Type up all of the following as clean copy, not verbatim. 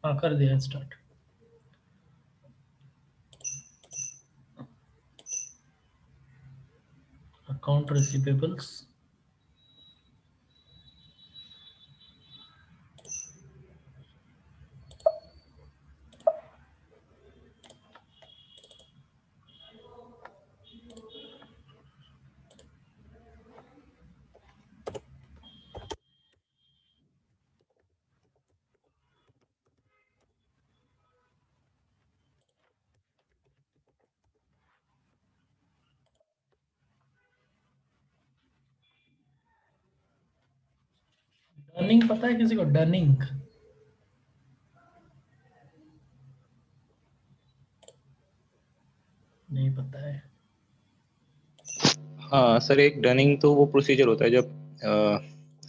हाँ कर दिया स्टार्ट। अकाउंट रिसीवेबल्स, डर्निंग पता है किसी को? डर्निंग नहीं पता है। हाँ सर, एक डनिंग तो वो प्रोसीजर होता है जब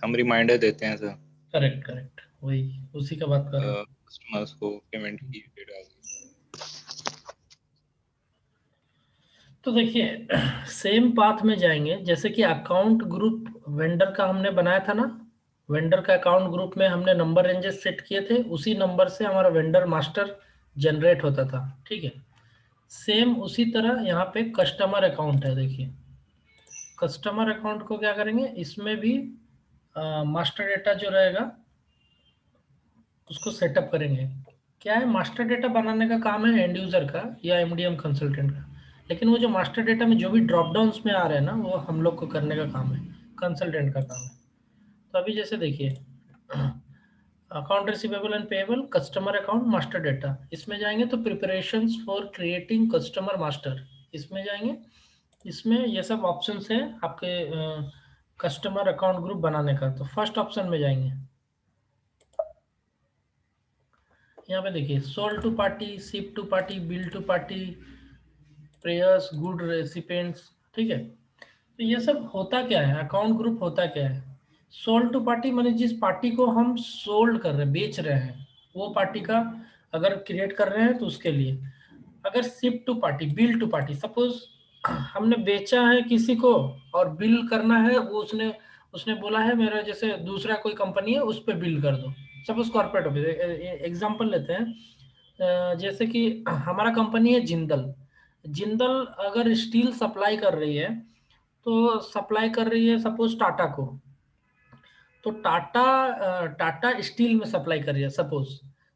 हम रिमाइंडर देते हैं सर करेक्ट करेक्ट, वही उसी का बात कर रहा हूँ। कस्टमर्स को पेमेंट की डेट आ गई। तो देखिए सेम पाथ में जाएंगे, जैसे कि अकाउंट ग्रुप वेंडर का हमने बनाया था ना, वेंडर का अकाउंट ग्रुप में हमने नंबर रेंजेस सेट किए थे, उसी नंबर से हमारा वेंडर मास्टर जनरेट होता था, ठीक है। सेम उसी तरह यहाँ पे कस्टमर अकाउंट है। देखिए कस्टमर अकाउंट को क्या करेंगे, इसमें भी मास्टर डेटा जो रहेगा उसको सेटअप करेंगे। क्या है, मास्टर डेटा बनाने का काम है एंड यूजर का या एमडीएम कंसल्टेंट का, लेकिन वो जो मास्टर डेटा में जो भी ड्रॉप डाउन्स में आ रहे हैं ना, वो हम लोग को करने का काम है, कंसल्टेंट का काम है। तो अभी जैसे देखिए account receivable and payable, customer account, master data, इसमें जाएंगे तो preparations for creating customer master, इसमें जाएंगे। इसमें ये सब ऑप्शंस हैं आपके कस्टमर अकाउंट ग्रुप बनाने का। तो फर्स्ट ऑप्शन में जाएंगे, यहाँ पे देखिए sold to party, ship to party, bill to party, payers, good recipients, ठीक है। तो ये सब होता क्या है, अकाउंट ग्रुप होता क्या है? सोल्ड टू पार्टी माने जिस पार्टी को हम सोल्ड कर रहे हैं, बेच रहे हैं, वो पार्टी का अगर क्रिएट कर रहे हैं तो उसके लिए। अगर ship to party, bill to party, suppose हमने बेचा है किसी को और बिल करना है, वो उसने उसने बोला है मेरा जैसे दूसरा कोई कंपनी है उस पर बिल कर दो, सपोज कॉर्पोरेट ऑफिस, एग्जांपल लेते हैं। जैसे कि हमारा कंपनी है जिंदल, जिंदल अगर स्टील सप्लाई कर रही है, तो सप्लाई कर रही है सपोज टाटा को, तो टाटा टाटा स्टील में सप्लाई कर रही है सपोज,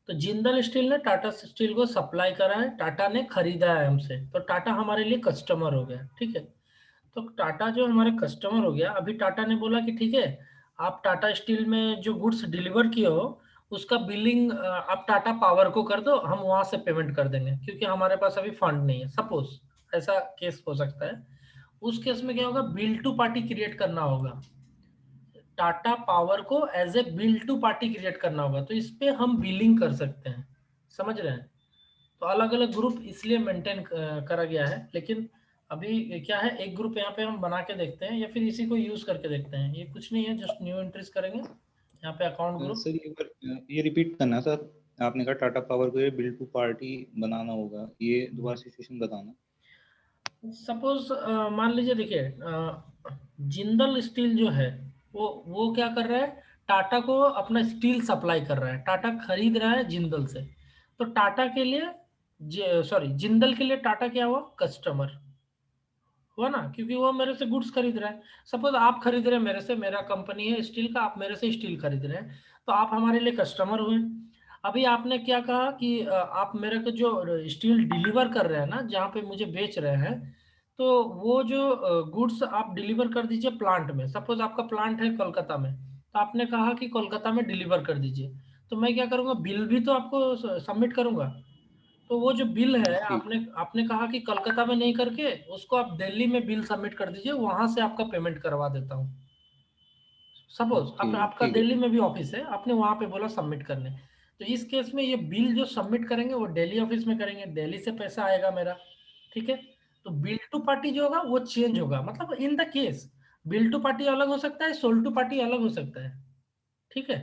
तो जिंदल स्टील ने टाटा स्टील को सप्लाई करा है, टाटा ने खरीदा है हमसे, तो टाटा हमारे लिए कस्टमर हो गया, ठीक है। तो टाटा जो हमारे कस्टमर हो गया, अभी टाटा ने बोला कि ठीक है, आप टाटा स्टील में जो गुड्स डिलीवर किए हो उसका बिलिंग आप टाटा पावर को कर दो, हम वहां से पेमेंट कर देंगे, क्योंकि हमारे पास अभी फंड नहीं है, सपोज ऐसा केस हो सकता है। उस केस में क्या होगा, बिल टू पार्टी क्रिएट करना होगा, टाटा पावर को as a bill to party create करना होगा, तो इस पे हम बिलिंग कर सकते हैं, समझ रहे हैं। तो अलग अलग ग्रुप इसलिए मेंटेन करा गया है, लेकिन अभी क्या है, एक ग्रुप यहाँ पे हम बना के देखते हैं या फिर इसी को यूज करके देखते हैं। ये कुछ नहीं है, जस्ट न्यू एंट्रीज करेंगे यहाँ पे अकाउंट ग्रुप। सर ये रिपीट करना सर, आपने कहा टाटा पावर को ये बिल टू पार्टी बनाना होगा, ये दोबारा सिचुएशन बताना। सपोज मान लीजिए, देखिए जिंदल स्टील जो है वो क्या कर रहा है, टाटा को अपना स्टील सप्लाई कर रहा है, टाटा खरीद रहा है जिंदल से, तो टाटा के लिए सॉरी जिंदल के लिए टाटा क्या हुआ, कस्टमर हुआ ना, क्योंकि वो मेरे से गुड्स खरीद रहा है। सपोज आप खरीद रहे हैं मेरे से, मेरा कंपनी है स्टील का, आप मेरे से स्टील खरीद रहे हैं, तो आप हमारे लिए कस्टमर हुए। अभी आपने क्या कहा कि आप मेरे को जो स्टील डिलीवर कर रहे हैं ना, जहाँ पे मुझे बेच रहे हैं, तो वो जो गुड्स आप डिलीवर कर दीजिए प्लांट में, सपोज आपका प्लांट है कोलकाता में, तो आपने कहा कि कोलकाता में डिलीवर कर दीजिए, तो मैं क्या करूँगा, बिल भी तो आपको सबमिट करूंगा। तो वो जो बिल है, ठीक। आपने आपने कहा कि कलकत्ता में नहीं करके उसको आप दिल्ली में बिल सबमिट कर दीजिए, वहां से आपका पेमेंट करवा देता हूँ। सपोज ओके आपका ठीक है। दिल्ली में भी ऑफिस है, आपने वहां पे बोला सबमिट करने, तो इस केस में ये बिल जो सबमिट करेंगे वो दिल्ली ऑफिस में करेंगे, दिल्ली से पैसा आएगा मेरा, ठीक है। तो बिल टू पार्टी जो होगा वो चेंज होगा, मतलब in the case bill to party अलग हो सकता है, सोल्ड टू पार्टी अलग हो सकता है, ठीक है,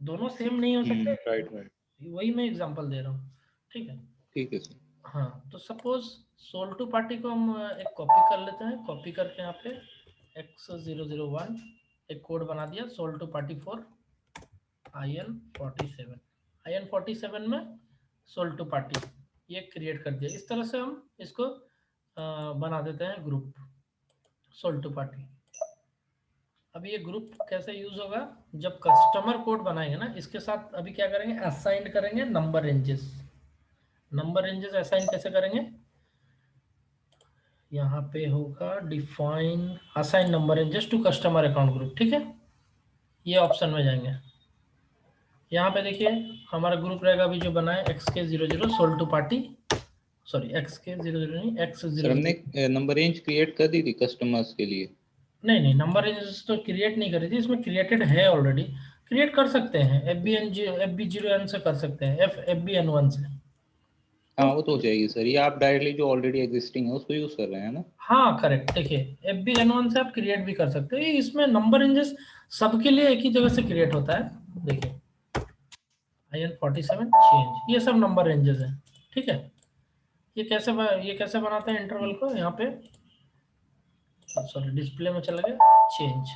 दोनों सेम नहीं हो सकते। Right right. वही मैं एग्जांपल दे रहा हूँ, ठीक है। ठीक है सर। हाँ तो सपोज सोल टू पार्टी को हम एक कॉपी कर लेते हैं, कॉपी करके यहाँ पे X001 एक कोड बना दिया, soul to party for IN47, IN47 में सोल्ड टू पार्टी ये क्रिएट कर दिया। इस तरह से हम इसको बना देते हैं ग्रुप सोल्ड टू पार्टी। अब ये ग्रुप कैसे यूज होगा, जब कस्टमर कोड बनाएंगे ना, इसके साथ अभी क्या करेंगे, असाइन करेंगे number ranges. Number ranges assign कैसे करेंगे, यहाँ पे होगा define assign number ranges to customer account group, ठीक है। ये ऑप्शन में जाएंगे, यहाँ पे देखिए हमारा ग्रुप रहेगा अभी जो बना है XK00 sold to party, sorry XK00 नहीं सर X00। हमने नंबर रेंज क्रिएट कर दी थी कस्टमर्स के लिए। नहीं नंबर रेंजेस तो क्रिएट नहीं करी थी, इसमें क्रिएटेड है ऑलरेडी। क्रिएट कर सकते हैं FB0N से कर सकते हैं, FBN1 से। हाँ वो तो हो जाएगी सर, ये आप डायरेक्टली जो ऑलरेडी एग्जिस्टिंग है उसको यूज कर रहे हैं ना। हाँ करेक्ट, देखिए FBN1 से आप क्रिएट भी कर सकते हैं। इसमें नंबर रेंजेस सबके लिए एक ही जगह से क्रिएट होता है। देखिए IN47 चेंज, ये सब नंबर रेंजेस हैं, ठीक है। ये कैसे बनाते हैं इंटरवल को, यहाँ पे सॉरी डिस्प्ले में चला गया, change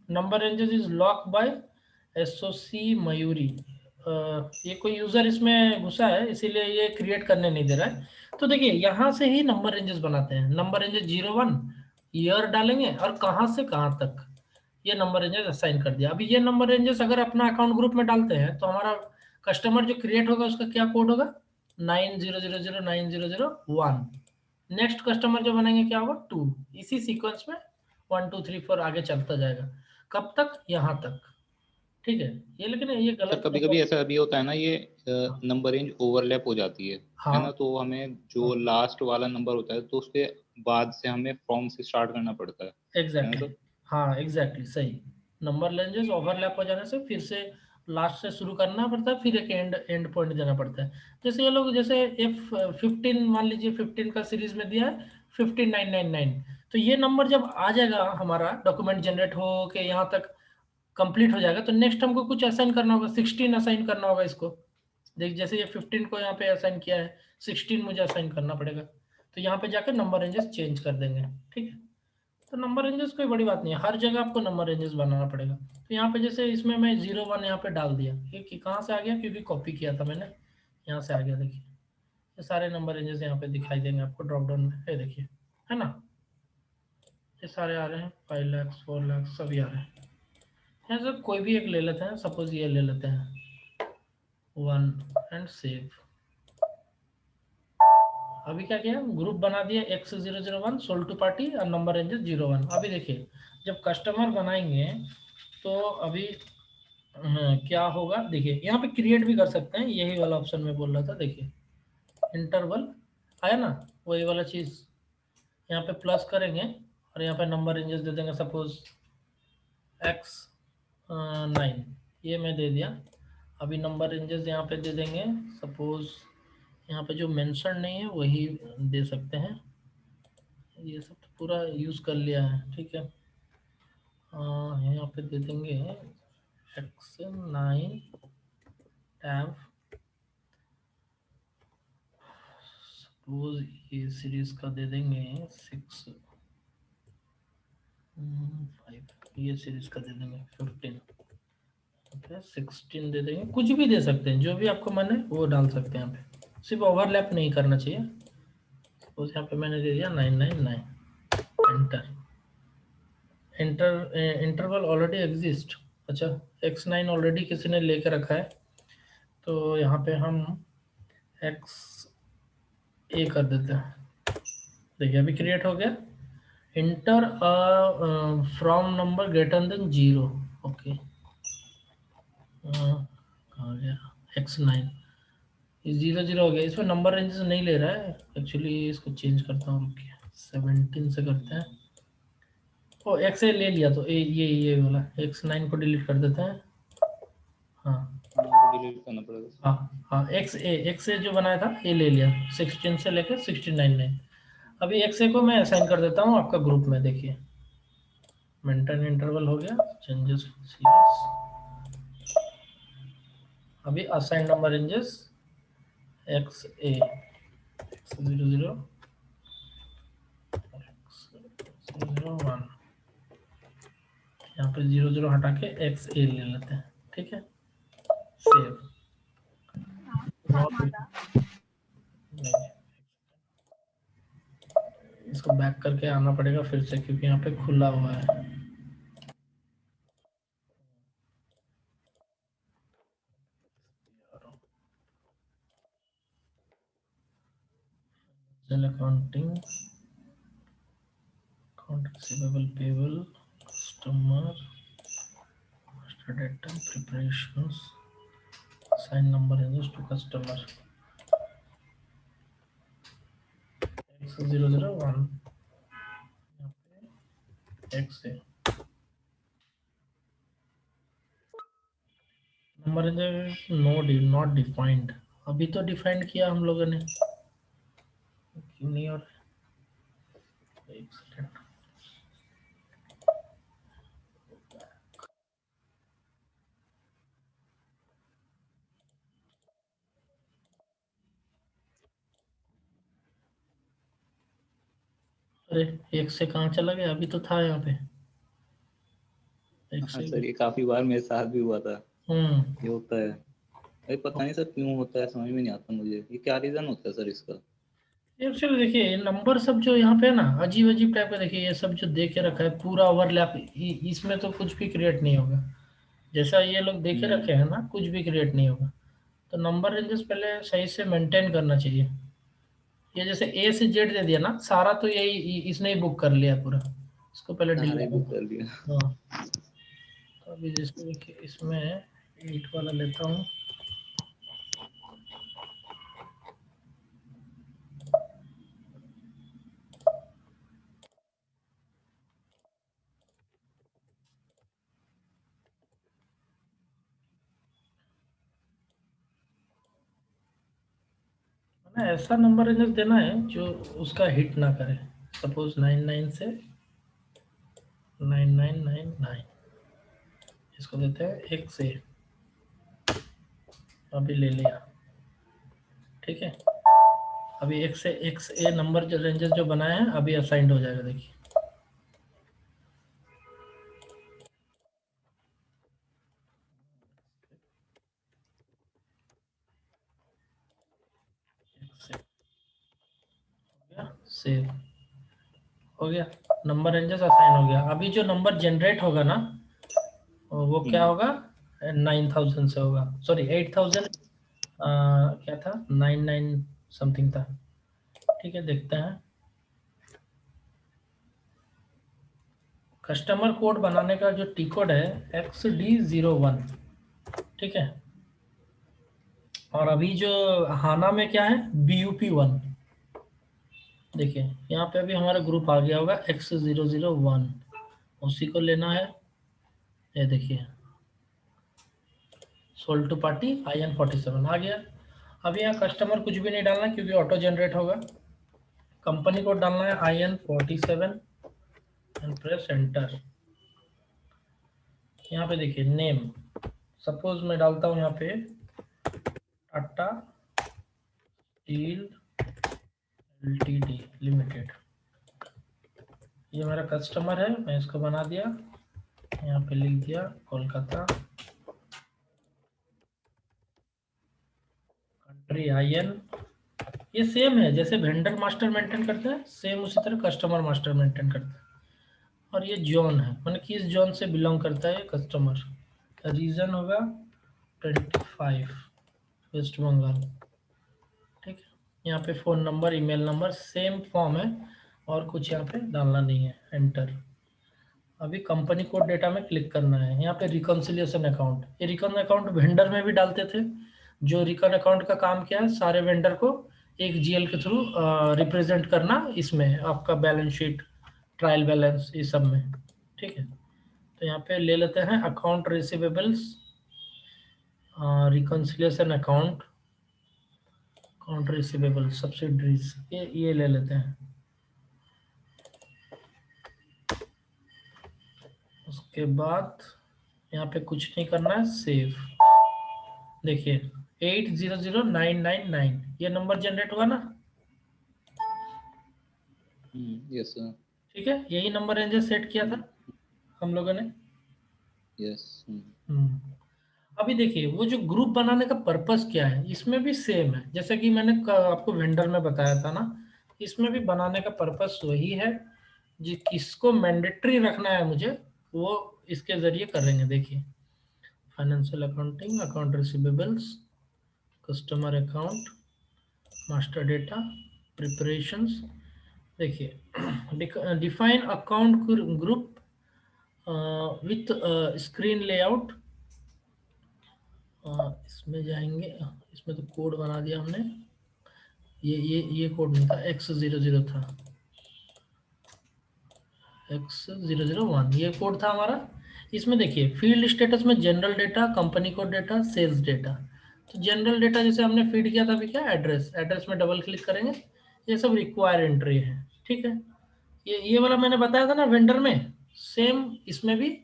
number ranges is lock bye SOC Mayuri. ये कोई यूजर इसमें घुसा है इसीलिए ये क्रिएट करने नहीं दे रहा है। तो देखिए यहाँ से ही नंबर रेंजेस बनाते हैं। नंबर रेंजेस 01 ईयर डालेंगे और कहाँ से कहाँ तक ये नंबर रेंजेस असाइन कर दिया। अभी ये नंबर रेंजेस अगर अपना अकाउंट ग्रुप में डालते हैं तो हमारा कस्टमर जो क्रिएट होगा उसका क्या कोड होगा, 90009001। नेक्स्ट कस्टमर जो बनाएंगे क्या होगा 2। इसी सीक्वेंस में 1 2 3 4 आगे चलता जाएगा, कब तक, यहाँ तक, ठीक है। ये लेकिन ये सर गलत कभी कभी ऐसा भी होता है ना, ये नंबर रेंज ओवरलैप हो जाती है ना, हाँ तो हमें जो लास्ट वाला नंबर होता है तो उसके बाद से हमें फ्रॉम से स्टार्ट करना पड़ता है ना एग्जैक्टली सर। हाँ एग्जैक्टली सही। नंबर रेंजेस ओवरलैप हो जाने से फिर से लास्ट से शुरू करना पड़ता है, फिर एक एंड पॉइंट देना पड़ता है। जैसे ये लोग जैसे F15 मान लीजिए 15 का सीरीज में दिया है 15999, तो ये नंबर जब आ जाएगा हमारा डॉक्यूमेंट जनरेट हो के यहाँ तक कंप्लीट हो जाएगा, तो नेक्स्ट हमको कुछ असाइन करना होगा, 16 असाइन करना होगा इसको। देख जैसे ये 15 को यहाँ पे असाइन किया है, 16 मुझे असाइन करना पड़ेगा। तो यहाँ पे जाकर नंबर रेंजेस चेंज कर देंगे, ठीक है। तो नंबर रेंजेस कोई बड़ी बात नहीं है, हर जगह आपको नंबर रेंजेस बनाना पड़ेगा। तो यहाँ पे जैसे इसमें मैं 01 यहाँ पे डाल दिया, ये कि कहाँ से आ गया, क्योंकि कॉपी किया था मैंने, यहाँ से आ गया। देखिए ये सारे नंबर रेंजेस यहाँ पे दिखाई देंगे आपको ड्रॉप डाउन में, ये देखिए, है ना। ये सारे आ रहे हैं, 5 लाख 4 लाख सभी आ रहे हैं। यहाँ से कोई भी एक ले लेते हैं, सपोज ये ले लेते हैं 1 एंड सेव। अभी क्या किया, ग्रुप बना दिया X001 सोल्ड टू पार्टी और नंबर रेंजेस 01। अभी देखिए जब कस्टमर बनाएंगे तो अभी क्या होगा, देखिए यहाँ पे क्रिएट भी कर सकते हैं, यही वाला ऑप्शन में बोल रहा था। देखिए इंटरवल आया ना, वही वाला चीज यहाँ पे प्लस करेंगे और यहाँ पे नंबर रेंजेस दे देंगे, सपोज X9 ये मैं दे दिया। अभी नंबर रेंजेस यहाँ पे दे देंगे, सपोज यहाँ पे जो मेंशन नहीं है वही दे सकते हैं। ये सब तो पूरा यूज कर लिया है, ठीक है। यहाँ पे दे देंगे X9 टैब, सपोज ये सीरीज का दे देंगे 6 5, ये सीरीज का दे देंगे 15, ओके 16 दे देंगे, कुछ भी दे सकते हैं, जो भी आपको मन है वो डाल सकते हैं। यहाँ पे सिर्फ ओवरलैप नहीं करना चाहिए। सपोज यहाँ पे मैंने दे दिया 999, एंटर। इंटरवल ऑलरेडी एग्जिस्ट, अच्छा X9 ऑलरेडी किसी ने लेके रखा है, तो यहाँ पे हम XA कर देते हैं। देखिए अभी क्रिएट हो गया, inter from number greater than 0, okay कहाँ गया X9, ये 00 हो गया। इसमें नंबर रेंजेस नहीं ले रहा है एक्चुअली, इसको चेंज करता हूँ, रुकिए 17 से करते हैं। ओ XA ले लिया, तो ये वाला X9 को डिलीट कर देते हैं। हाँ डिलीट करना पड़ेगा सर। हाँ हाँ, XA जो बनाया था ये ले लिया, 16 से लेकर 1699। अभी XA को मैं असाइन कर देता हूँ आपका ग्रुप में। देखिए मेंटेन इंटरवल हो गया, चेंजेस सीरीज। अभी assign number ranges XA X00 X01, यहाँ पे 00 हटा के XA ले लेते हैं, ठीक है। सेव, इसको बैक करके आना पड़ेगा फिर से, क्योंकि यहाँ पे खुला हुआ है। Accounting, account receivable, payable, customer, master data, preparations, sign number इंजर्स टू कस्टमर, X001 X से नंबर नॉट डिफाइंड। अभी तो डिफाइंड किया हम लोगों ने, क्यों नहीं हो रहा? एक सेकंड, अरे एक से कहाँ चला गया? अभी तो था यहाँ पे एक हाँ से। सर, ये काफी बार मेरे साथ भी हुआ था। ये हम्म। होता है। अरे पता नहीं सर क्यों होता है, समझ में नहीं आता मुझे, ये क्या रीजन होता है सर इसका। एक्चुअली देखिए, ये नंबर सब जो यहाँ पे है ना, अजीब अजीब टाइप का, देखिए ये सब जो दे के रखा है पूरा ओवरलैप, इसमें तो कुछ भी क्रिएट नहीं होगा। जैसा ये लोग देखे हम्म। रखे हैं ना, कुछ भी क्रिएट नहीं होगा। तो नंबर रेंजेस पहले सही से मेंटेन करना चाहिए। ये जैसे ए से जेड दे दिया ना, सारा तो यही इसने ही बुक कर लिया पूरा। इसको पहले सारे डिलीट बुक करो। कर दिया। हाँ, तो अभी जैसे देखिए इसमें 8 वाला लेता हूँ। ना ऐसा नंबर रेंजेस देना है जो उसका हिट ना करे। सपोज 99 से 9999, इसको देते हैं एक से। अभी ले लिया, ठीक है। अभी एक से एक्स ए नंबर जो रेंजेस जो बनाए हैं अभी असाइंड हो जाएगा, देखिए। सेव हो गया, नंबर रेंजेस असाइन हो गया। अभी जो नंबर जनरेट होगा ना, वो क्या हम्म। होगा? 9000 से होगा, सॉरी 8000, क्या था, 99 समथिंग था। ठीक है, देखते हैं। कस्टमर कोड बनाने का जो टी कोड है XD01, ठीक है। और अभी जो हाना में क्या है, BUP1। देखिए यहाँ पे अभी हमारा ग्रुप आ गया होगा X001, उसी को लेना है। ये देखिए, सोल्ड टू पार्टी IN47 आ गया। अभी यहाँ कस्टमर कुछ भी नहीं डालना है, क्योंकि ऑटो जनरेट होगा। कंपनी कोड डालना है IN47 एंड प्रेस एंटर। यहाँ पे देखिए नेम, सपोज मैं डालता हूँ यहाँ पे टाटा स्टील LTD लिमिटेड। ये मेरा कस्टमर है, मैं इसको बना दिया, यहाँ पे लिख दिया कोलकाता, कंट्री IN। ये सेम है, जैसे वेंडर मास्टर मेंटेन करते हैं सेम उसी तरह कस्टमर मास्टर मेंटेन करते हैं। और ये जोन है, मैंने किस जोन से बिलोंग करता है कस्टमर। रीजन होगा 25 वेस्ट बंगाल, ठीक है। यहाँ पे phone number, email number same form है, और कुछ यहाँ पे डालना नहीं है, एंटर। अभी कंपनी कोड डेटा में क्लिक करना है, यहाँ पे रिकॉन्सिलिएशन अकाउंट। ये रिकॉन अकाउंट वेंडर में भी डालते थे। जो रिकॉन अकाउंट का काम क्या है, सारे वेंडर को एक GL के थ्रू रिप्रेजेंट करना, इसमें आपका बैलेंस शीट, ट्रायल बैलेंस, ये सब में, ठीक है। तो यहाँ पे ले लेते हैं account receivables, reconciliation account, account receivable subsidiaries, ये ले लेते हैं। उसके बाद यहाँ पे कुछ नहीं करना है, सेव। देखिए 800999 ये नंबर जनरेट हुआ ना, यस सर। ठीक है। यही नंबर रेंज सेट किया था हम लोगों ने। यस। हम्म। अभी देखिए वो जो ग्रुप बनाने का पर्पस क्या है, इसमें भी सेम है जैसे कि मैंने आपको वेंडर में बताया था ना, इसमें भी बनाने का पर्पस वही है। जी किसको मैंडेटरी रखना है मुझे, वो इसके जरिए करेंगे। देखिए financial accounting, account receivables, customer account, master data, preparations. देखिए define account group with screen layout. इसमें जाएंगे, इसमें तो कोड बना दिया हमने, ये कोड नहीं था, X00 था, X001 ये कोड था हमारा। इसमें देखिए फील्ड स्टेटस में general data, company code data, sales data. तो जनरल डेटा जैसे हमने फीड किया था अभी, क्या एड्रेस, एड्रेस में डबल क्लिक करेंगे, ये सब रिक्वायर एंट्री है। ठीक है, ये वाला मैंने बताया था ना वेंडर में, सेम इसमें भी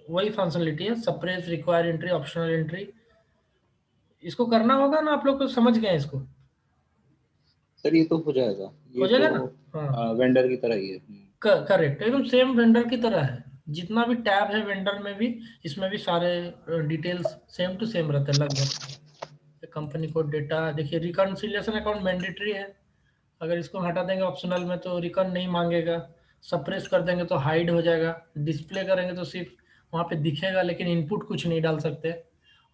वही फंक्शनलिटी है, suppress, require entry, optional entry. इसको करना होगा ना, आप लोग को समझ गए इसको? सर ये तो हो जाएगा, हो ये जाएगा ना? तो हाँ वेंडर की तरह ही है। करेक्ट, एकदम सेम वेंडर की तरह है। जितना भी टैब है वेंडर में भी, इसमें भी सारे डिटेल्स सेम टू सेम रहते हैं लगभग। कंपनी कोड डेटा, देखिए रिकॉन्सिलिएशन अकाउंट मैंडेटरी है, अगर इसको हटा देंगे ऑप्शनल में तो रिकॉन नहीं मांगेगा। सप्रेस कर देंगे तो हाइड हो जाएगा। डिस्प्ले करेंगे तो सिर्फ वहाँ पे दिखेगा लेकिन इनपुट कुछ नहीं डाल सकते।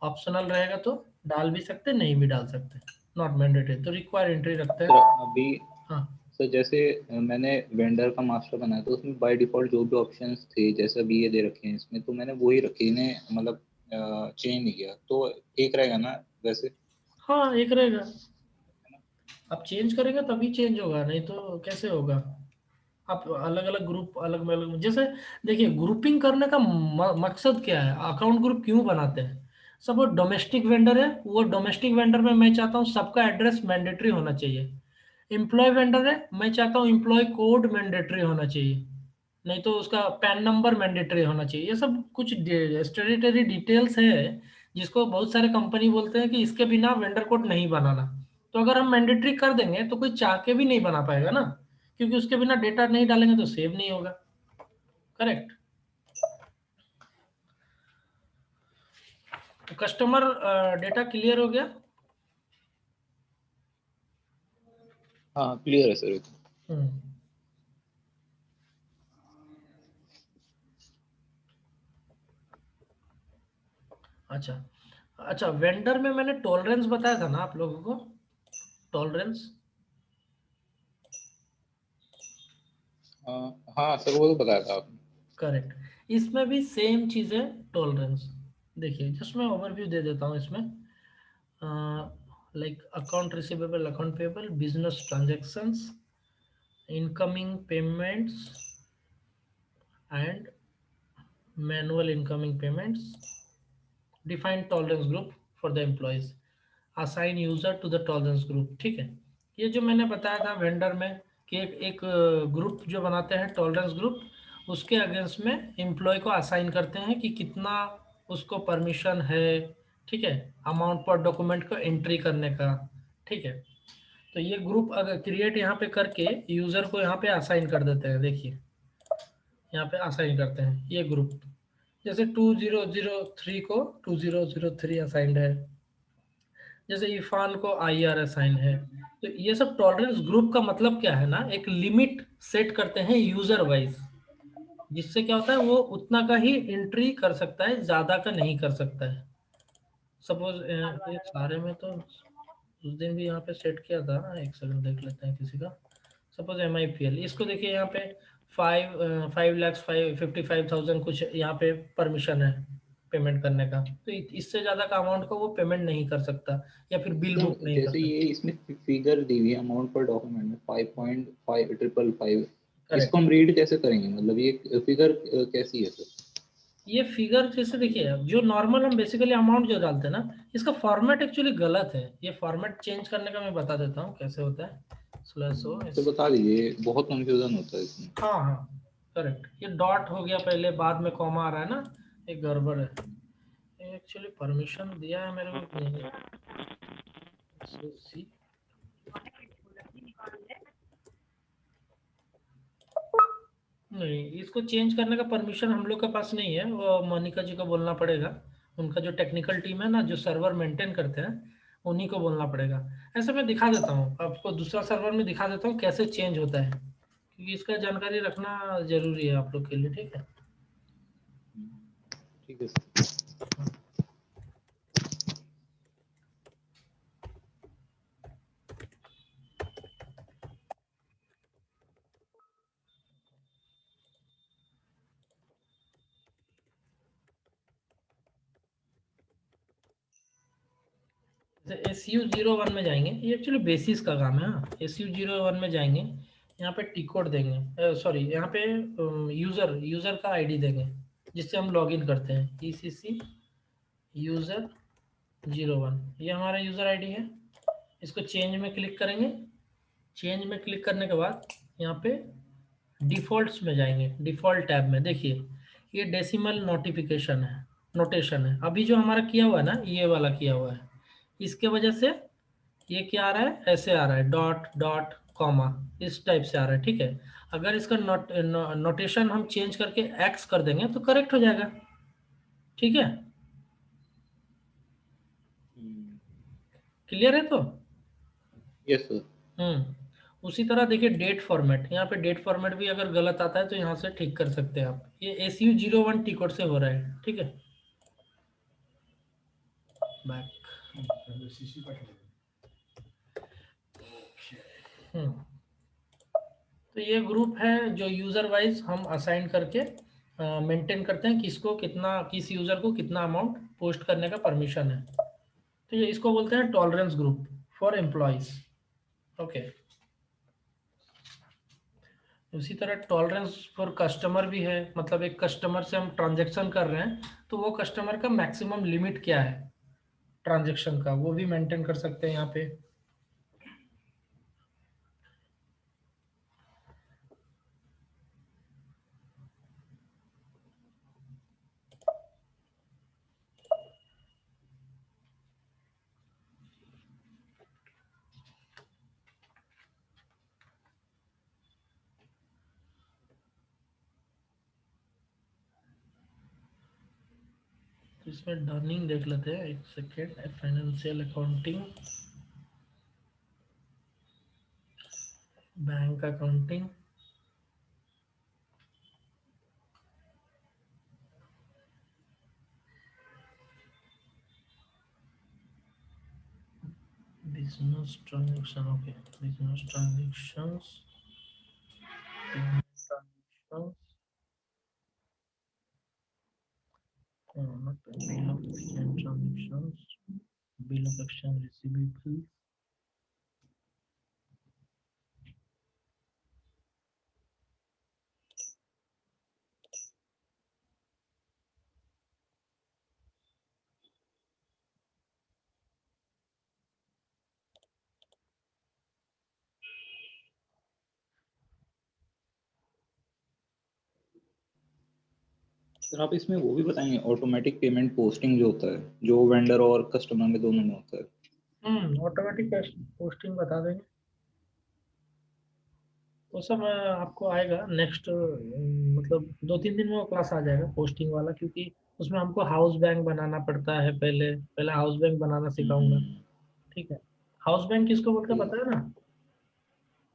ऑप्शनल रहेगा तो डाल भी सकते, नहीं भी डाल सकते, नॉट मैंडेटरी। तो रिक्वायर एंट्री रखते सर हैं। अभी, हाँ सर जैसे मैंने वेंडर का मास्टर बनाया तो उसमें बाय डिफॉल्ट जो भी ऑप्शंस थे, जैसे अभी ये दे रखे हैं इसमें, तो मैंने वही रखे, इन्हें मतलब चेंज नहीं किया, तो एक रहेगा ना वैसे? हाँ एक रहेगा। आप चेंज करेंगे तभी चेंज होगा, नहीं तो कैसे होगा? आप अलग अलग ग्रुप, अलग अलग जैसे, देखिए ग्रुपिंग करने का मकसद क्या है, अकाउंट ग्रुप क्यों बनाते हैं? सपोज डोमेस्टिक वेंडर है, वो डोमेस्टिक वेंडर में मैं चाहता हूँ सबका एड्रेस मैंडेटरी होना चाहिए। एम्प्लॉय वेंडर है, मैं चाहता हूँ एम्प्लॉय कोड मैंडेटरी होना चाहिए, नहीं तो उसका पैन नंबर मैंडेटरी होना चाहिए। ये सब कुछ स्टेटरी डिटेल्स है जिसको बहुत सारे कंपनी बोलते हैं कि इसके बिना वेंडर कोड नहीं बनाना। तो अगर हम मैंडेटरी कर देंगे तो कोई चाह के भी नहीं बना पाएगा ना, क्योंकि उसके बिना डेटा नहीं डालेंगे तो सेव नहीं होगा। करेक्ट। तो कस्टमर डेटा क्लियर हो गया। हाँ क्लियर है सर ये तो। हम्म। अच्छा अच्छा, वेंडर में मैंने टॉलरेंस बताया था ना आप लोगों को, टॉलरेंस। हाँ सर वो तो बताया था आपने। करेक्ट, इसमें भी सेम चीज़ है, टॉलरेंस। देखिए जस्ट मैं ओवरव्यू दे देता हूँ इसमें। Like account receivable, account payable, business transactions, incoming payments and manual incoming payments, define tolerance group for the employees, assign user to the tolerance group. ठीक है, ये जो मैंने बताया था वेंडर में कि एक ग्रुप जो बनाते हैं टॉलरेंस ग्रुप, उसके अगेंस्ट में एम्प्लॉय को असाइन करते हैं कि कितना उसको परमिशन है। ठीक है, अमाउंट पर डॉक्यूमेंट को एंट्री करने का। ठीक है, तो ये ग्रुप अगर क्रिएट यहाँ पे करके यूजर को यहाँ पे असाइन कर देते हैं। देखिए यहाँ पे असाइन करते हैं ये ग्रुप, जैसे 2003 को 2003 असाइंड है, जैसे इरफान को IR असाइन है। तो ये सब टॉलरेंस ग्रुप का मतलब क्या है ना, एक लिमिट सेट करते हैं यूजर वाइज, जिससे क्या होता है वो उतना का ही एंट्री कर सकता है, ज्यादा का नहीं कर सकता है। सपोज ये सारे में तो उस दिन भी यहाँ पे सेट किया था ना, एक सेकंड देख लेते हैं किसी का। सपोज MIPL, इसको देखिए यहाँ पे 5,55,000 कुछ यहाँ पे परमिशन है पेमेंट करने का, तो इससे ज्यादा का अमाउंट को वो पेमेंट नहीं कर सकता या फिर बिल बुक सर नहीं कर जैसे सकता। ये इसमें फिगर दी हुई है अमाउंट पर डॉक्यूमेंट में 5.555, इसको करेक्ट, हम रीड कैसे करेंगे, मतलब ये फिगर कैसी है सर? ये फिगर जैसे देखिए, अब जो नॉर्मल हम बेसिकली अमाउंट जो डालते हैं ना, इसका फॉर्मेट एक्चुअली गलत है। ये फॉर्मेट चेंज करने का मैं बता देता हूँ कैसे होता है। स्लैश ओ तो एस। बता दीजिए, बहुत कंफ्यूजन होता है इसमें। हाँ हाँ करेक्ट, ये डॉट हो गया पहले, बाद में कॉमा आ रहा है ना, ये गड़बड़ है। एक्चुअली परमिशन दिया है मेरे को कि नहीं, सी नहीं, इसको चेंज करने का परमिशन हम लोग के पास नहीं है, वो मोनिका जी को बोलना पड़ेगा, उनका जो टेक्निकल टीम है ना, जो सर्वर मेंटेन करते हैं, उन्हीं को बोलना पड़ेगा। ऐसे मैं दिखा देता हूँ आपको, दूसरा सर्वर में दिखा देता हूँ कैसे चेंज होता है, क्योंकि इसका जानकारी रखना जरूरी है आप लोग के लिए, ठीक है। ठीक है सर। SU01 में जाएंगे, ये एक्चुअली बेसिस का काम है। हाँ, SU01 में जाएंगे, यहाँ पे टी कोड देंगे, सॉरी यहाँ पे यूज़र का आईडी देंगे जिससे हम लॉगिन करते हैं, ECC यूज़र 01, ये हमारा यूज़र आईडी है। इसको चेंज में क्लिक करेंगे। चेंज में क्लिक करने के बाद यहाँ पे डिफ़ॉल्ट्स में जाएंगे। डिफ़ॉल्ट टैब में देखिए, ये डेसिमल नोटिफिकेशन है, नोटेशन है। अभी जो हमारा किया हुआ है ना, ये वाला किया हुआ है, इसके वजह से ये क्या आ रहा है, ऐसे आ रहा है, डॉट डॉट कॉमा, इस टाइप से आ रहा है, ठीक है। अगर इसका नोटेशन हम चेंज करके एक्स कर देंगे तो करेक्ट हो जाएगा, ठीक है। क्लियर है तो? Yes sir. उसी तरह देखिए डेट फॉर्मेट, यहाँ पे डेट फॉर्मेट भी अगर गलत आता है तो यहाँ से ठीक कर सकते हैं आप। ये SU01 टी कोड से हो रहा है, ठीक है। बैक। तो ये ग्रुप है जो यूज़र वाइज हम असाइन करके मेंटेन करते हैं, किसको कितना, किस यूज़र को कितना अमाउंट पोस्ट करने का परमिशन है। तो ये इसको बोलते हैं tolerance group for employees, okay. उसी तरह टॉलरेंस फॉर कस्टमर भी है, मतलब एक कस्टमर से हम ट्रांजेक्शन कर रहे हैं तो वो कस्टमर का मैक्सिमम लिमिट क्या है ट्रांजेक्शन का, वो भी मेंटेन कर सकते हैं यहाँ पे। तो इसमें डर्निंग देख लेते हैं, एक second. Financial accounting, bank accounting, business transaction, okay, business transactions, payment transactions, not bill of exchange transactions, bill of exchange receivables, sir आप इसमें वो भी बताएंगे ऑटोमेटिक पेमेंट पोस्टिंग जो होता है, जो वेंडर और कस्टमर में दोनों में होता है। ऑटोमेटिक पोस्टिंग बता देंगे। वो सब आपको आएगा नेक्स्ट, मतलब 2-3 दिन में वो क्लास आ जाएगा पोस्टिंग वाला, क्योंकि उसमें हमको हाउस बैंक बनाना पड़ता है। पहले पहले हाउस बैंक बनाना सिखाऊंगा, ठीक है। हाउस बैंक किसको बोलते हैं ठीक पता है। है ना,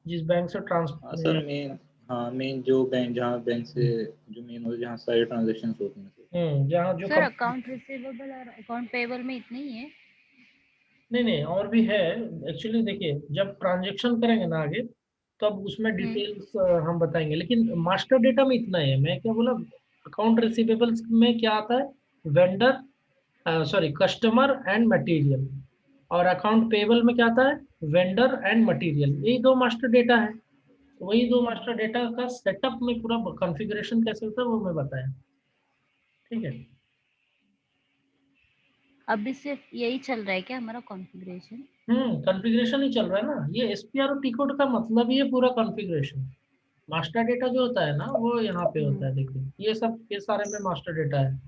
जिस बैंक से हाँ सर, ट्रांसफर, मेन, हाँ मेन जो बैंक, जहाँ बैंक से जो मेन हो, जहाँ सारे ट्रांजेक्शन होते हैं सर। जहाँ जो सर अकाउंट रिसीवेबल और अकाउंट पेएबल में इतने ही है? नहीं नहीं, और भी है। एक्चुअली देखिए, जब ट्रांजेक्शन करेंगे ना आगे, तब उसमें डिटेल्स हम बताएंगे, लेकिन मास्टर डेटा में इतना ही है। मैं क्या बोला, अकाउंट रिसीवेबल्स में क्या आता है, vendor, sorry customer and material, और अकाउंट पेबल में क्या आता है, वेंडर एंड मटेरियल। यही दो मास्टर डेटा है। तो वही दो मास्टर डेटा का सेटअप में पूरा कॉन्फ़िगरेशन कैसे होता है वो मैं बताया, ठीक है। अभी सिर्फ यही चल रहा है क्या हमारा कॉन्फ़िगरेशन? कॉन्फ़िगरेशन ही चल रहा है ना। ये SPR टी कोड का मतलब ही है पूरा कॉन्फ़िगरेशन। मास्टर डेटा जो होता है ना, वो यहाँ पे होता है, देखिए ये सब, ये सारे में मास्टर डेटा है।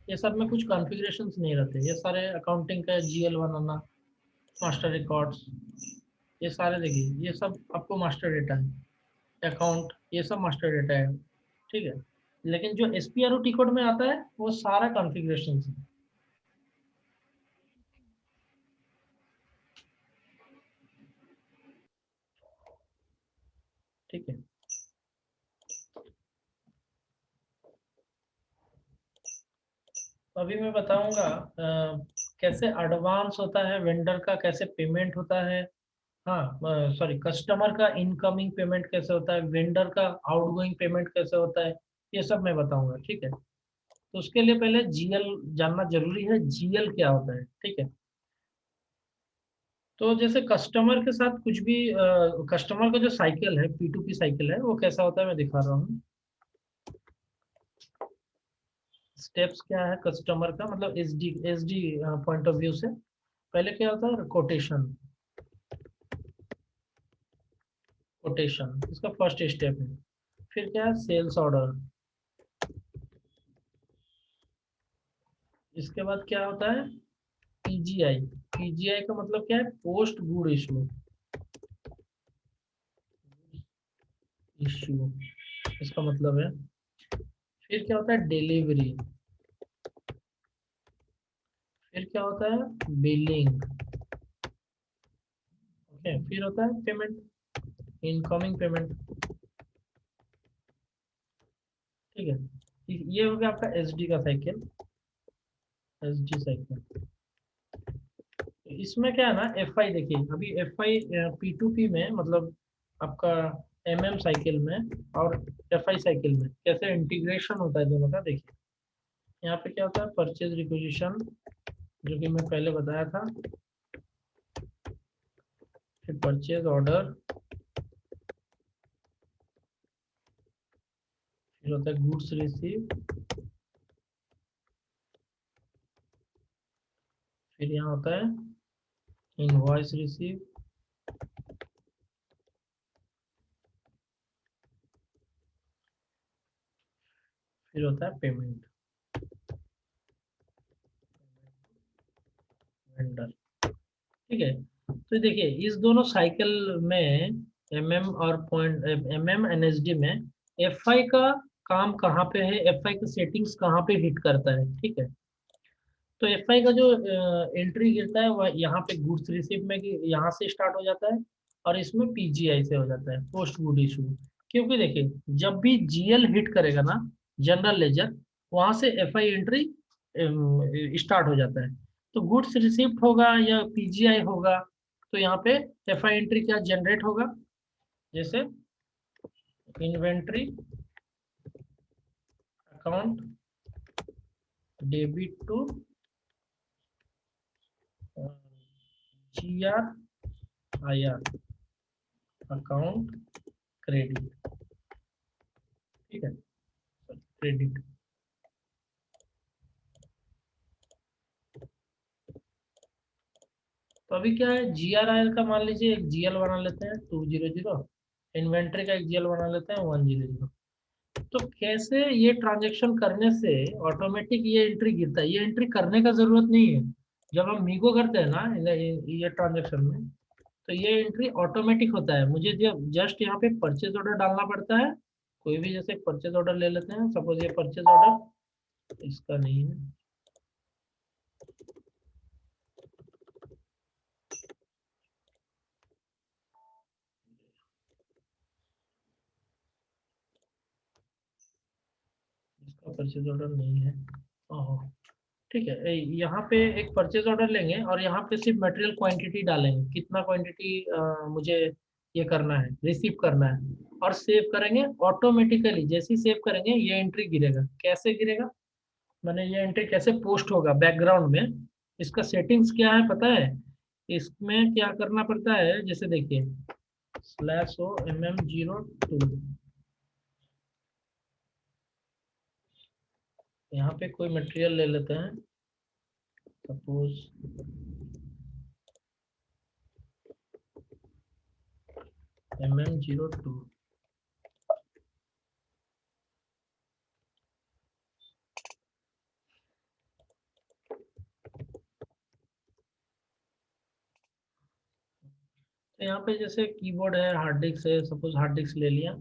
ये सब में कुछ कॉन्फ़िगरेशंस नहीं रहते। ये सारे अकाउंटिंग का GL बनाना, मास्टर रिकॉर्ड्स, ये सारे देखिए, ये सब आपको मास्टर डेटा है। अकाउंट, ये सब मास्टर डेटा है, ठीक है। लेकिन जो SPRO टी कोड में आता है वो सारा कॉन्फ़िगरेशन है। ठीक है। अभी मैं बताऊंगा कैसे एडवांस होता है वेंडर का, कैसे पेमेंट होता है। हाँ सॉरी, कस्टमर का इनकमिंग पेमेंट कैसे होता है, वेंडर का आउटगोइंग पेमेंट कैसे होता है, ये सब मैं बताऊंगा। ठीक है, तो उसके लिए पहले जीएल जानना जरूरी है। जीएल क्या होता है? ठीक है, तो जैसे कस्टमर के साथ कुछ भी, कस्टमर का जो साइकिल है, P2P साइकिल है, वो कैसा होता है मैं दिखा रहा हूँ। स्टेप्स क्या है कस्टमर का, मतलब एसडी पॉइंट ऑफ व्यू से। पहले क्या होता है? कोटेशन। कोटेशन इसका फर्स्ट स्टेप है। फिर क्या है? Sales order. इसके बाद क्या होता है? पीजीआई। पीजीआई का मतलब क्या है? Post good issue. इश्यू इसका मतलब है। फिर क्या होता है? डिलीवरी। फिर क्या होता है? बिलिंग। ओके, फिर होता है पेमेंट, इनकमिंग पेमेंट। ठीक है, ये हो गया आपका एसडी का साइकिल, एसडी साइकिल। इसमें क्या है ना, एफ आई देखिए, अभी एफ आई P2P में मतलब आपका MM साइकिल में और FI साइकिल में कैसे इंटीग्रेशन होता है दोनों का, देखिए। यहाँ पे क्या होता है? परचेज रिक्विजिशन, जो कि मैं पहले बताया था। फिर परचेज ऑर्डर, फिर होता है गुड्स रिसीव, फिर यहाँ होता है इनवॉइस रिसीव, फिर होता है पेमेंट वेंडर। ठीक है, तो देखिए इस दोनों साइकिल में MM और पॉइंट MM NSD में FI का काम कहाँ पे है, FI का सेटिंग्स कहाँ पे हिट करता है। ठीक है, तो FI का जो एंट्री गिरता है वह यहाँ पे गुड्स रिसीव में यहाँ से स्टार्ट हो जाता है, और इसमें PGI से हो जाता है, पोस्ट गुड इशू। क्योंकि देखिए जब भी GL हिट करेगा ना, जनरल लेजर, वहां से FI एंट्री स्टार्ट हो जाता है। तो गुड्स रिसीव्ड होगा या PGI होगा, तो यहाँ पे FI एंट्री क्या जनरेट होगा? जैसे inventory account debit to GRIR account credit. ठीक है, क्रेडिट। तो अभी क्या है, GRIL का मान लीजिए एक GL बना लेते हैं 200, इन्वेंट्री का एक GL बना लेते हैं 100। तो कैसे ये ट्रांजेक्शन करने से ऑटोमेटिक ये एंट्री गिरता है? ये एंट्री करने का जरूरत नहीं है। जब हम मीगो करते हैं ना ये ट्रांजेक्शन में, तो ये एंट्री ऑटोमेटिक होता है। मुझे जब जस्ट यहाँ पे परचेज ऑर्डर डालना पड़ता है। कोई भी जैसे परचेज ऑर्डर ले लेते हैं, सपोज ये परचेज ऑर्डर इसका नहीं है। इसका परचेज ऑर्डर नहीं है। ओहो, ठीक है। यहाँ पे एक परचेज ऑर्डर लेंगे और यहाँ पे सिर्फ मटेरियल क्वांटिटी डालेंगे, कितना क्वांटिटी मुझे ये करना है, रिसीव करना है, और सेव करेंगे। ऑटोमेटिकली जैसे ही सेव करेंगे ये एंट्री गिरेगा। कैसे गिरेगा, मैंने ये एंट्री कैसे पोस्ट होगा बैकग्राउंड में, इसका सेटिंग्स क्या है पता है? इसमें क्या करना पड़ता है, जैसे देखिए /o/mm02, यहाँ पे कोई मटेरियल ले लेते हैं, सपोज MM02। तो यहाँ पे जैसे कीबोर्ड है, हार्ड डिस्क है, सपोज हार्ड डिस्क ले लिया,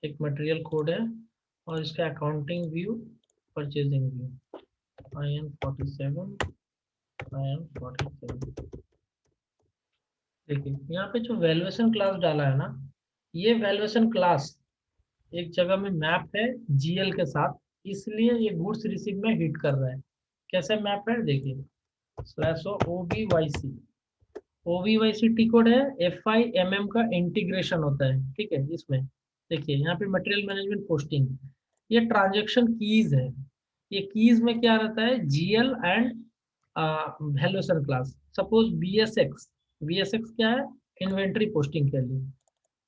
एक मटेरियल कोड है, और इसका accounting view, purchasing view, IN47, IN47। देखिए यहाँ पे जो वैल्यूएशन क्लास डाला है ना, ये वैल्यूएशन क्लास एक जगह में मैप है जीएल के साथ, इसलिए ये गुड्स रिसीव में हिट कर रहा है। कैसे मैप है देखिए, slash OBYC, OBYC T code है, FIMM का इंटीग्रेशन होता है, ठीक है। इसमें देखिए यहाँ पे मटेरियल मैनेजमेंट पोस्टिंग, ये ट्रांजेक्शन कीज है। ये कीज में क्या रहता है, GL and valuation class. Suppose BSX क्या है, इन्वेंट्री पोस्टिंग के लिए।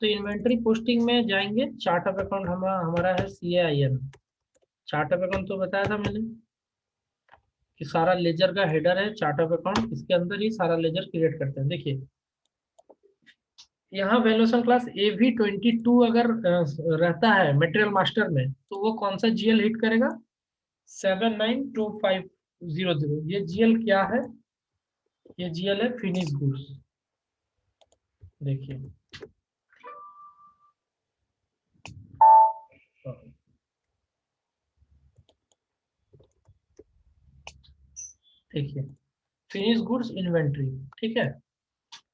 तो इन्वेंट्री पोस्टिंग में जाएंगे, चार्ट ऑफ अकाउंट हमारा है CAIN। चार्ट ऑफ अकाउंट तो बताया था मैंने कि सारा लेजर का हेडर है चार्ट ऑफ अकाउंट, इसके अंदर ही सारा लेजर क्रिएट करते हैं। देखिए यहाँ वैल्यूएशन क्लास AV22 अगर रहता है मटेरियल मास्टर में, तो वो कौन सा जीएल हिट करेगा, 792500। ये जीएल क्या है, ये जीएल है फिनिश गुड्स। देखिए देखिए फिनिश गुड्स इन्वेंट्री, ठीक है।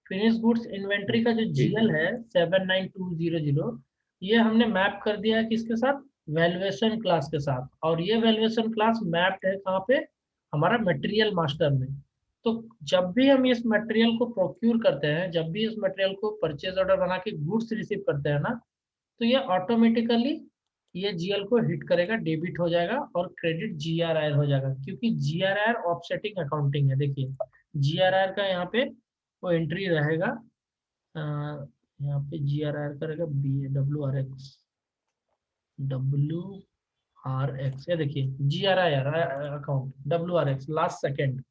फिनिश गुड्स इन्वेंट्री का जो जीएल है 79200, ये हमने मैप कर दिया है किसके साथ, वैल्यूएशन क्लास के साथ। और ये वैल्यूएशन क्लास मैप्ड है कहाँ पे, हमारा मटेरियल मास्टर में। तो जब भी हम इस मटेरियल को प्रोक्यूर करते हैं, जब भी इस मटेरियल को परचेज ऑर्डर बना के गुड्स रिसीव करते हैं ना, तो ये ऑटोमेटिकली ये जीएल को हिट करेगा, डेबिट हो जाएगा और क्रेडिट GRR हो जाएगा, क्योंकि GRR ऑफसेटिंग अकाउंटिंग है। देखिए GRR का यहाँ पे वो एंट्री रहेगा, यहाँ पे GRR करेगा WRX, ये देखिए GRR account WRX last second.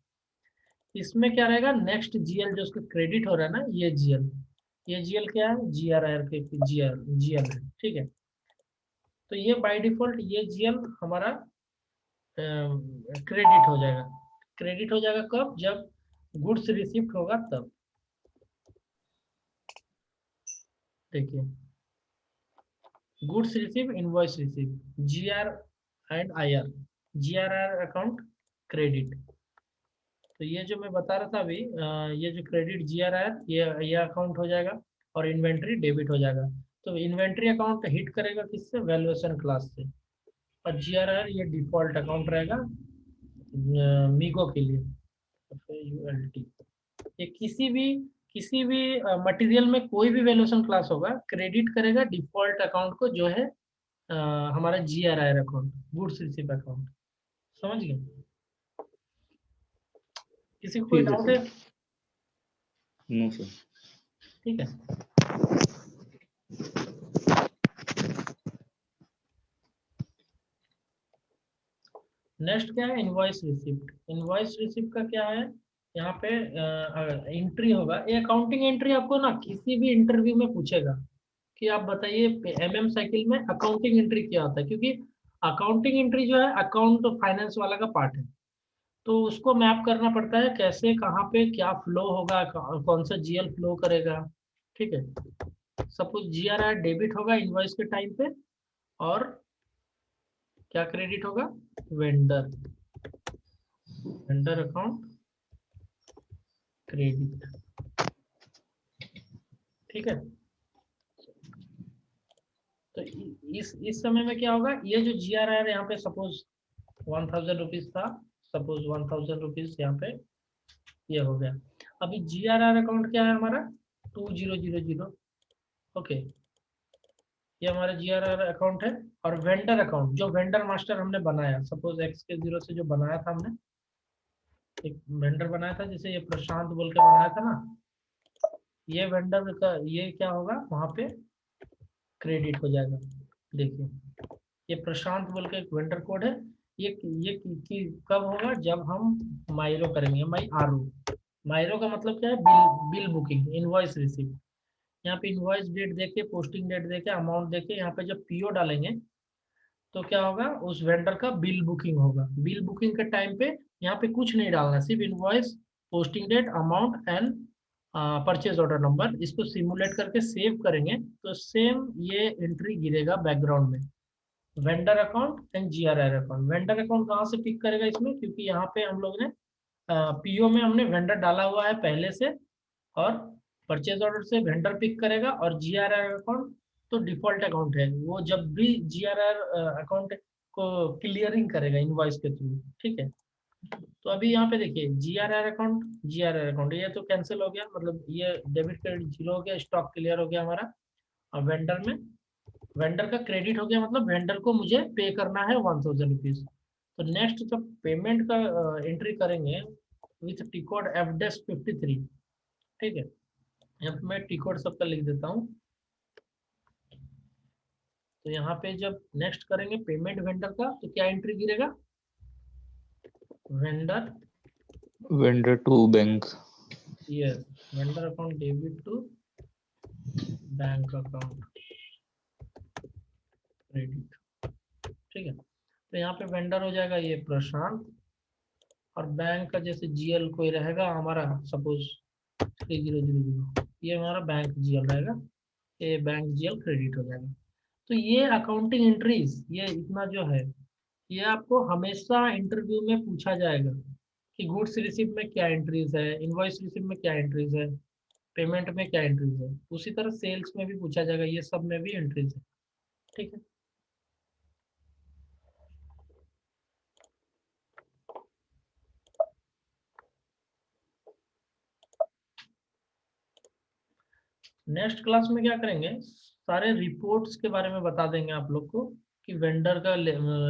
इसमें क्या रहेगा, नेक्स्ट जीएल जो उसका क्रेडिट हो रहा है ना, ये जीएल क्या है, GRR के जीएल है, ठीक है। तो ये बाय डिफॉल्ट ये जीएल हमारा क्रेडिट हो जाएगा। क्रेडिट हो जाएगा कब, जब गुड्स रिसीव्ड होगा तब। देखिए goods receive, invoice receive, GR and IR, GRR account credit. तो ये जो मैं बता रहा था अभी, ये जो क्रेडिट GRR ये अकाउंट हो जाएगा और इन्वेंट्री डेबिट हो जाएगा। तो इन्वेंट्री अकाउंट हिट करेगा किससे, वैल्यूएशन क्लास से। और GRR ये डिफॉल्ट अकाउंट रहेगा मीगो के लिए, ULT। ये किसी भी मटेरियल में कोई भी वैल्यूएशन क्लास होगा, क्रेडिट करेगा डिफॉल्ट अकाउंट को, जो है हमारा GRR account, goods receive account. समझ गए, किसी को कोई ठीक है डाउट है? सर। No sir. ठीक है, नेक्स्ट क्या है, इनवॉइस रिसिप्ट। इनवॉइस रिसिप्ट का क्या है, यहाँ पे एंट्री होगा। ये अकाउंटिंग एंट्री आपको ना किसी भी इंटरव्यू में पूछेगा कि आप बताइए MM साइकिल में अकाउंटिंग एंट्री क्या होता है, क्योंकि अकाउंटिंग एंट्री जो है अकाउंट फाइनेंस वाला का पार्ट है। तो उसको मैप करना पड़ता है, कैसे कहाँ पे क्या फ्लो होगा, कौन सा जीएल फ्लो करेगा, ठीक है। सपोज GRR डेबिट होगा इनवॉइस के टाइम पे, और क्या क्रेडिट होगा, वेंडर अकाउंट क्रेडिट, ठीक है। तो इस समय में क्या होगा, ये जो GRR यहाँ पे सपोज 1000 रुपीज था, सपोज 1000 रुपीज यहाँ पे ये हो गया। अभी GRR अकाउंट क्या है हमारा, 2000, ओके। ये हमारा GRR अकाउंट है। और वेंडर अकाउंट, जो वेंडर मास्टर हमने बनाया, सपोज X के 0 से जो बनाया था हमने, एक वेंडर बनाया था जिसे ये प्रशांत बोल के बनाया था ना, ये वेंडर का ये क्या होगा, वहां पे क्रेडिट हो जाएगा। देखिए ये प्रशांत बोल के एक वेंडर कोड है। ये कब होगा, जब हम माइरो करेंगे, माइरो का मतलब क्या है, बिल बुकिंग, इनवॉइस रिसीव। यहाँ पे इनवॉइस डेट देके, पोस्टिंग डेट देके, अमाउंट देके, यहाँ पे जब PO डालेंगे तो क्या होगा, उस वेंडर का बिल बुकिंग होगा। बिल बुकिंग के टाइम पे यहाँ पे कुछ नहीं डालना, सिर्फ invoice, posting date, amount and purchase order number, इसको सिमुलेट करके सेव करेंगे तो सेम ये एंट्री गिरेगा बैकग्राउंड में। Vendor account and GRR account. Vendor account कहाँ से पिक करेगा इसमें, क्योंकि यहाँ पे हम लोग ने PO में हमने वेंडर डाला हुआ है पहले से, और परचेज ऑर्डर से वेंडर पिक करेगा, और GRR अकाउंट तो डिफॉल्ट अकाउंट है, वो जब भी जीआरआर अकाउंट को क्लियरिंग करेगा इनवॉइस के थ्रू, ठीक है। तो अभी यहाँ पे देखिए जीआरआर अकाउंट ये तो कैंसिल हो गया, मतलब ये डेबिट क्रेडिट जीरो हो गया, स्टॉक क्लियर हो गया हमारा। अब वेंडर में वेंडर का क्रेडिट हो गया, मतलब वेंडर को मुझे पे करना है 1000 रुपीज। तो नेक्स्ट जब पेमेंट का एंट्री करेंगे विथ टी कोड F-53, ठीक है। यहाँ पे मैं टी कोड सबका लिख देता हूँ। तो यहाँ पे जब नेक्स्ट करेंगे पेमेंट वेंडर का, तो क्या एंट्री गिरेगा, vendor, vendor to bank. Yes, vendor account debit to bank account credit, ठीक है। तो यहाँ पे वेंडर हो जाएगा ये प्रशांत, और बैंक का जैसे जीएल कोई रहेगा हमारा, सपोज 3000, ये हमारा बैंक जीएल रहेगा, ये बैंक जीएल क्रेडिट हो जाएगा। तो ये अकाउंटिंग एंट्रीज, ये इतना जो है, ये आपको हमेशा इंटरव्यू में पूछा जाएगा कि गुड्स रिसीव में क्या एंट्रीज है, इनवॉइस रिसीव में क्या एंट्रीज है, पेमेंट में क्या एंट्रीज है। उसी तरह सेल्स में भी पूछा जाएगा, ये सब में भी एंट्रीज है, ठीक है। नेक्स्ट क्लास में क्या करेंगे, सारे रिपोर्ट्स के बारे में बता देंगे आप लोग को, कि वेंडर का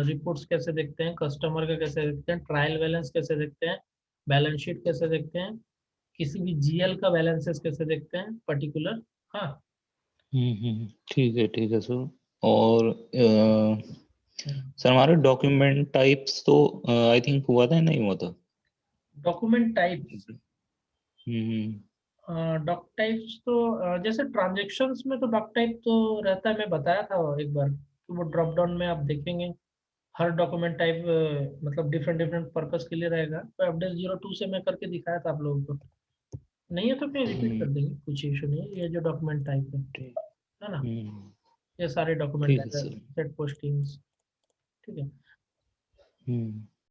रिपोर्ट्स कैसे देखते हैं, कस्टमर का कैसे देखते हैं, ट्रायल बैलेंस कैसे देखते हैं, बैलेंस शीट कैसे देखते हैं, किसी भी जीएल का बैलेंसेस कैसे देखते हैं पर्टिकुलर। हाँ, ठीक है सर। और सर हमारे डॉक्यूमेंट टाइप्स तो आई थिंक हुआ था, नहीं हुआ था? डॉक्यूमेंट टाइप्स, हम्म डॉक टाइप्स तो जैसे ट्रांजेक्शन्स में तो डॉक टाइप तो रहता है, मैं बताया था एक बार, तो वो ड्रॉप डाउन में आप देखेंगे हर डॉक्यूमेंट टाइप मतलब डिफरेंट डिफरेंट पर्पस के लिए रहेगा। तो अपडेट 02 से मैं करके दिखाया था आप लोगों को, नहीं है तो फिर रिपीट कर देंगे, कुछ इशू नहीं है। ये जो डॉक्यूमेंट टाइप है ना, हम्म, ये सारे डॉक्यूमेंट ठीक है टाइप है, सर। सेट पोस्टिंग्स, ठीक है। हम्म